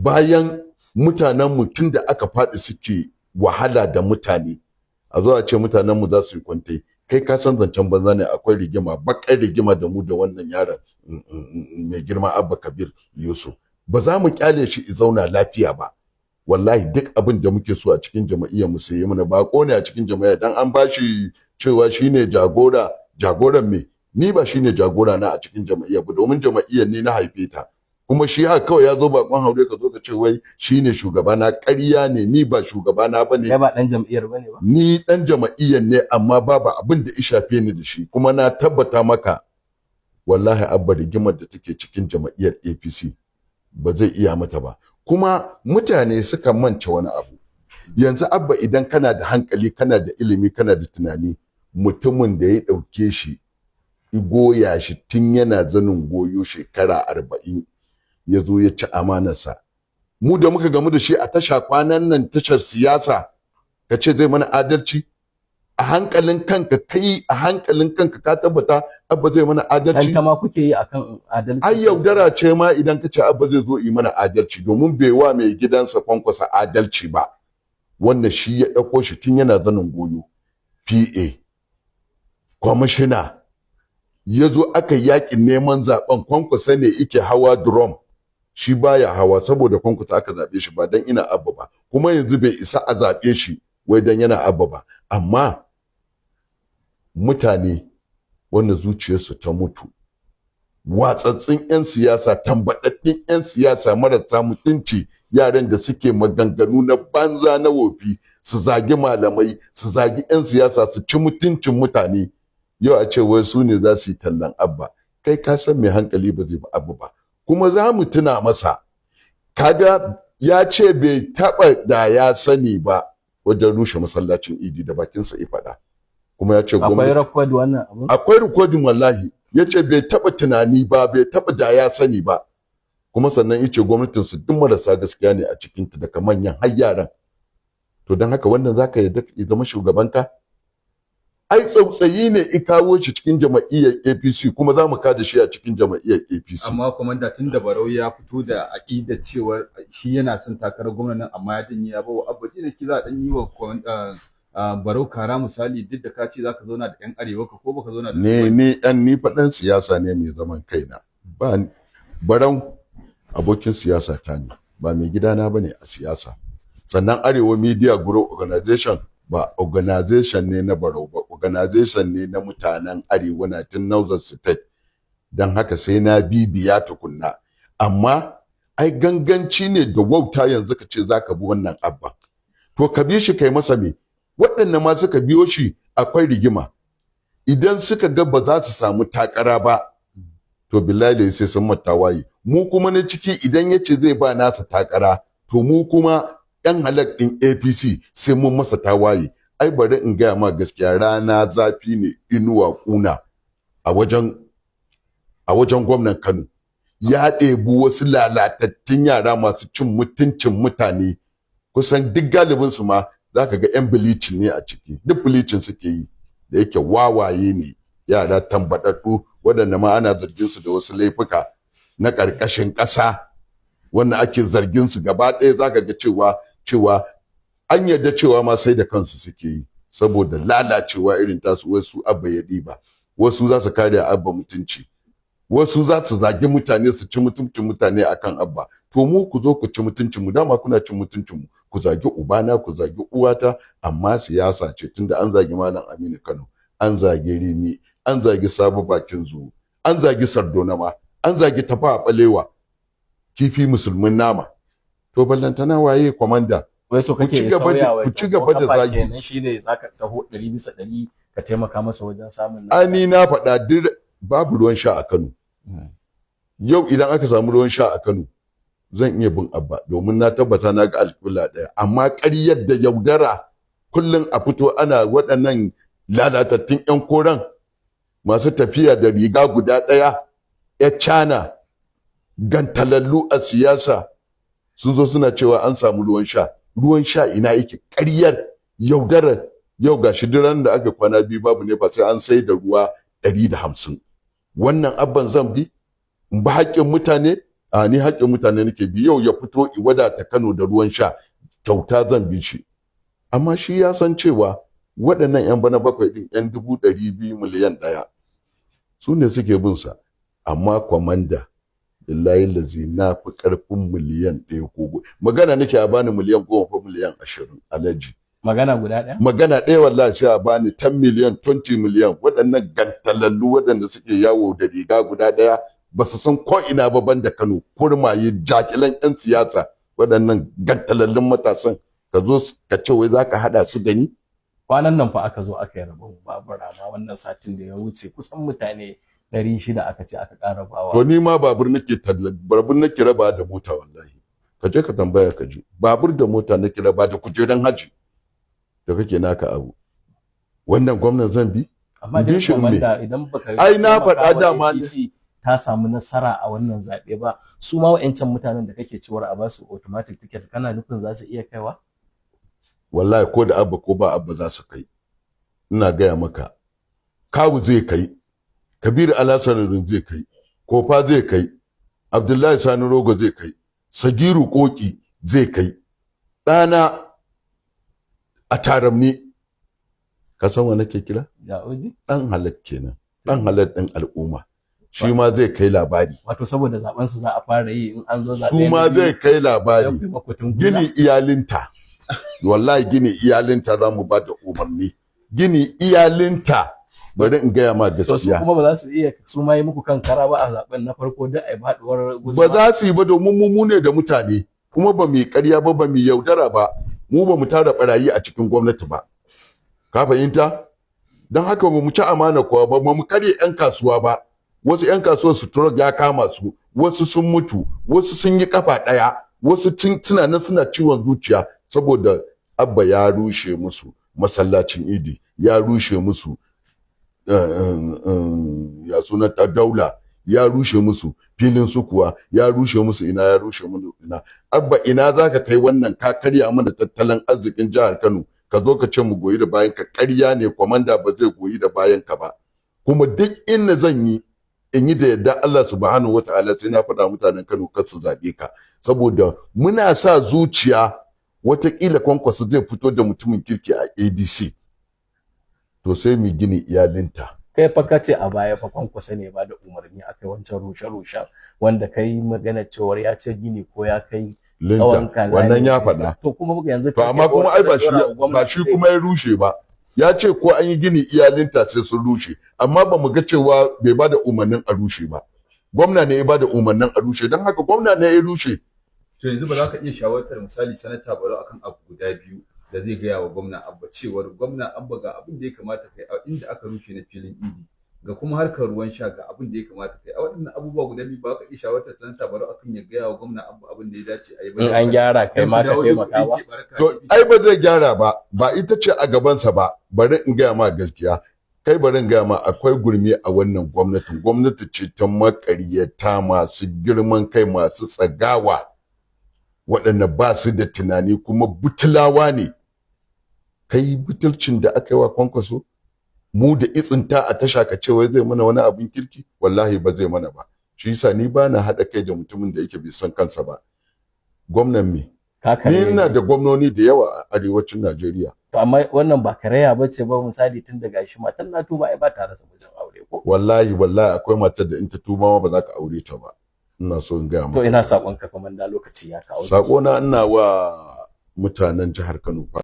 bayan mutanenmu tun da aka faɗi suke wahala da mutane a zo a ce mutanenmu za su yi kwantai kai ka san zancen banza ne akwai rigima bakar rigima da mu da wannan yaron mai girma Abba Kabir Yusuf ba za mu kyale shi i zauna lafiya ba wallahi duk abin da muke so a cikin jama'iyyar mu sai mana bako ne a cikin jama'a dan an bashi cewa shine jagoran me ni ba shine jagora na a cikin jama'iyyar ba domin jama'iyyar ni na haife ta kuma shi haka kawai ya zo bakon haure ka zo ka ce wai shine shugabana ƙarya ne ni ba shugabana bane kai ba dan jam'iyyar bane ba ni dan jama'iyyar ne amma babu abin da ya shafe ni da shi kuma na tabbata maka wallahi Abba rigimar da take cikin jama'iyyar APC ba zai iya mata ba kuma mutane suka manta wani abu yanzu Abba idan kana da hankali kana da ilimi kana da tunani mutumin da ya dauke shi goya shi tun yana zanin goyo shekara 40 ya zo ya ci amanarsa mu da muka gamu da shi a tasha kwanan nan tashar siyasa ka ce zai mana adalci a hankalin kanka kai a hankalin kanka ka tabbata Abba zai mana adalci dan ma kuke yi akan adalci ai yaudara ce ma idan ka ce Abba zai zo yi mana adalci domin bai wa mai gidansa Kwankwasa adalci ba wannan shi ya dauko shi tun yana zanin goyo PA kwamishina ya zo aka yakin neman zaben Kwankwasa ne yake hawa drum shi baya hawa saboda Kwankwasa aka zabe shi ba dan ina Abba ba kuma yanzu bai isa a zabe shi wai dan yana Abba ba amma mutane wanda zuciyarsu ta mutu watsatsin 'yan siyasa tambadaddin 'yan siyasa marasa mutunci yaran da suke maganganu na banza na wofi su zagi malamai su zagi 'yan siyasa su ci mutuncin mutane yau a ce wai su ne za su yi tallan Abba kai ka san mai hankali ba zai ba Abba ba kuma za mu tuna masa kaga ya ce bai taba da ya sani ba wajen rushe masallacin Idi da bakinsa ya faɗa kuma ya ce akwai record wannan abu akwai recording wallahi ya ce bai taba tunani ba bai taba da ya sani ba kuma sannan ya ce gwamnatin su duk marasa gaskiya ne a cikin ta daga manyan har yaran to don haka wannan zaka yarda ya zama shugabanka ai tsautsayi ne i kawo shi cikin jama'iyyar APC kuma za mu kada shi a cikin jama'iyyar APC amma komanda tun da Barau ya fito da aqidar cewa shi yana son takarar gwamnatin amma ya dinga ya bawa Abba ne ki za dan yi wa Barau kara misali duk da ka ce zaka zauna da yan arewa ka ko baka zauna da ni faɗan siyasa ne mai zaman kaina ba Barau abokin siyasa ta ne ba mai gidana bane a siyasa sannan Arewa Media Group Organization ba organization ne na Barau ba organization ne na mutanen Arewa na tun Northern State dan haka sai na bibiya tukunna amma ai ganganci ne da wauta yanzu ka ce zaka bi wannan Abba to ka bi shi kai masa me waɗannan ma suka biyo shi akwai rigima idan suka ga ba za su samu takara ba to billahi sai sun matawaye mu kuma na ciki idan yace zai ba nasa takara to mu kuma yan halak din APC sai mun masa tawaye ai bari in gaya ma gaskiya rana zafi ne inuwa kuna a wajen gwamnan Kano ya ɗebi wasu lalatattun yara masu cin mutuncin mutane kusan duk galibin su ma zaka ga yan bilicin ne a ciki duk bilicin suke yi da yake wawaye ne yara tambadaddu waɗanda ma ana zargin su da wasu laifuka na ƙarƙashin ƙasa wannan ake zargin su gaba ɗaya zaka ga cewa an yarda cewa ma sai da kansu suke yi saboda lalacewa irin tasu wasu Abba ya ɗiba wasu za su kare Abba mutunci wasu za su zagi mutane su ci mutuncin mutane akan Abba to mu ku zo ku ci mutuncin mu dama kuna cin mutuncin mu ku zagi ubana ku zagi uwata amma siyasa ce tunda an zagi Malam Aminu Kano an zagi Rimi an zagi Sabo Bakin Zuwa an zagi Sardona ma an zagi Tafa Balewa kifi musulmin nama to ballantana waye komanda wai so kake sauyawa ku ci gaba da zagi kenan shine zaka taho 100% ka taimaka masa wajen samun ani na faɗa babu ruwan sha a Kano yau idan aka samu ruwan sha a Kano zan iya bin Abba domin na tabbata na ga alƙibla ɗaya amma ƙaryar da yaudara kullum a fito ana waɗannan lalatattun ƴan koran masu tafiya da riga guda ɗaya ƴar cana gantalallu a siyasa sun zo suna cewa an samu ruwan sha ina yake ƙaryar yaudarar yau gashi duran da aka kwana biyu babu ne fa sai an sai da ruwa 150 wannan Abban zan bi in ba haƙƙin mutane a ni haƙƙin mutane nake bi, yau ya fito i wadata Kano da ruwan sha kyauta zan bi shi, amma shi ya san cewa waɗannan 'yan bana bakwai ɗin 'yan 200 miliyan ɗaya su ne suke bin sa, amma kwamanda billahi lazi na fi ƙarfin miliyan ɗaya ko magana nake a bani miliyan 10 ko miliyan 20 alaji magana guda ɗaya magana ɗaya wallahi sai a bani 10 miliyan 20 miliyan. Waɗannan gantalallu waɗanda suke yawo da riga guda ɗaya ba su san ko ina ba banda Kano, kurmaye jakilan 'yan siyasa, waɗannan gantalallun matasan ka zo ka ce wai zaka hada su da ni. kwanan nan fa aka zo aka yi rabon babura ma wannan satin da ya wuce kusan mutane 600 aka ce aka ƙara bawa. To ni ma babur nake raba da mota wallahi. Ka je ka tambaya ka ji. Babur da mota nake raba da kujeran haji. Da kake naka abu. Wannan gwamnan zan bi? Amma dai komanda idan baka ai na faɗa dama ta samu nasara a wannan zaɓe ba, su ma wa'ancan mutanen da kake ciwar a basu automatic ticket kana nufin za su iya kaiwa? Wallahi ko da abba ko ba abba za su kai. Ina gaya maka Kawu zai kai, Kabiru Alasarin zai kai, Kofa zai kai, Abdullahi Sani Rogo zai kai, Sagiru Koki zai kai, ɗana a taramni ka san wa nake kira? Ja'oji? Ɗan halak kenan, ɗan halak ɗin al'umma. Shi ma zai kai labari. Wato saboda zaben su za a fara yi in an zo zaɓe. Su ma zai kai labari. Gini iyalinta. Wallahi gini iyalinta za mu ba da umarni. Gini iyalinta. Bari in gaya ma gaskiya. To su kuma ba za su iya su ma yi muku kan kara ba a zaben na farko da ai faduwar guzuma. Ba za su yi ba domin mu ne da mutane. Kuma ba mu yi ƙarya ba, ba mu yaudara ba. Mu ba mu tara barayi a cikin gwamnati ba. Ka fahimta? Don haka ba mu ci amana kowa ba, ba mu karya 'yan kasuwa ba. Wasu 'yan kasuwar sutura ya kama su, wasu sun mutu, wasu sun yi kafa ɗaya, wasu suna nan suna ciwon zuciya saboda abba ya rushe musu masallacin idi, ya rushe musu ya suna ta daula, ya rushe musu filin sukuwa, ya rushe musu ina, ya rushe musu ina. Abba ina zaka kai wannan, ka karya mana tattalin arzikin jihar Kano, ka zo ka ce mu goyi da bayan ka. Ƙarya ne, kwamanda ba zai goyi da bayan ka ba. Kuma duk inda zan yi in yi da yadda Allah subhanahu wata'ala sai na faɗa mutanen Kano kar su zaɓe ka, saboda muna sa zuciya watakila Kwankwaso zai fito da mutumin kirki a ADC, to sai mu gini iyalinta. Kai fa ka ce a baya fa Kwankwaso ne ba da umarni akai wancan rushe-rushen wanda kai magana cewar ya ce gini ko ya kai tsawon kaza. Wannan ya faɗa. To kuma yanzu to amma kuma ai ba shi kuma ya rushe ba. Ya ce ko an yi gini iyalinta sai sun rushe, amma ba mu ga cewa bai bada umarnin a rushe ba. Gwamna ne ya bada umarnin a rushe, don haka gwamna ne ya rushe. To yanzu ba za ka iya shawartar misali sanata Barau akan abu guda biyu da zai gaya wa gwamna Abba cewar gwamna Abba ga abin da ya kamata kai a inda aka rushe na filin idi, ga kuma harkar ruwan sha ga abin da ya kamata kai a waɗannan abubuwa guda biyu, ba ka iya shawartar sanata Barau akan ya gaya wa gwamna Abba abin da ya dace a yi ba. In an gyara kai ma ka taimaka ba. To ai ba zai gyara ba, ba ita ce a gabansa ba. Bari in gaya ma gaskiya, kai bari in gaya ma akwai gurmi a wannan gwamnatin. Gwamnati ce ta maƙaryata masu girman kai, masu tsagawa, waɗanda ba su da tunani kuma butulawa ne. Kai butulcin da aka yi wa Kwankwaso, mu da itsinta a tasha ka ce wai zai mana wani abin kirki, wallahi ba zai mana ba. Shi yasa ni ba na haɗa kai da mutumin da yake bai san kansa ba. Gwamnan me? Ni ina da gwamnoni da yawa a arewacin Najeriya. To amma wannan ba karaya ba ce ba, misali tun daga shi matan na tuba ai ba ta rasa mijin aure ko? Wallahi akwai matar da in ta tuba ma ba za ka aure ta ba. Ina so in gaya maka. To ina sakon ka komanda, lokaci ya kawo. Sakona ina wa mutanen jihar Kano.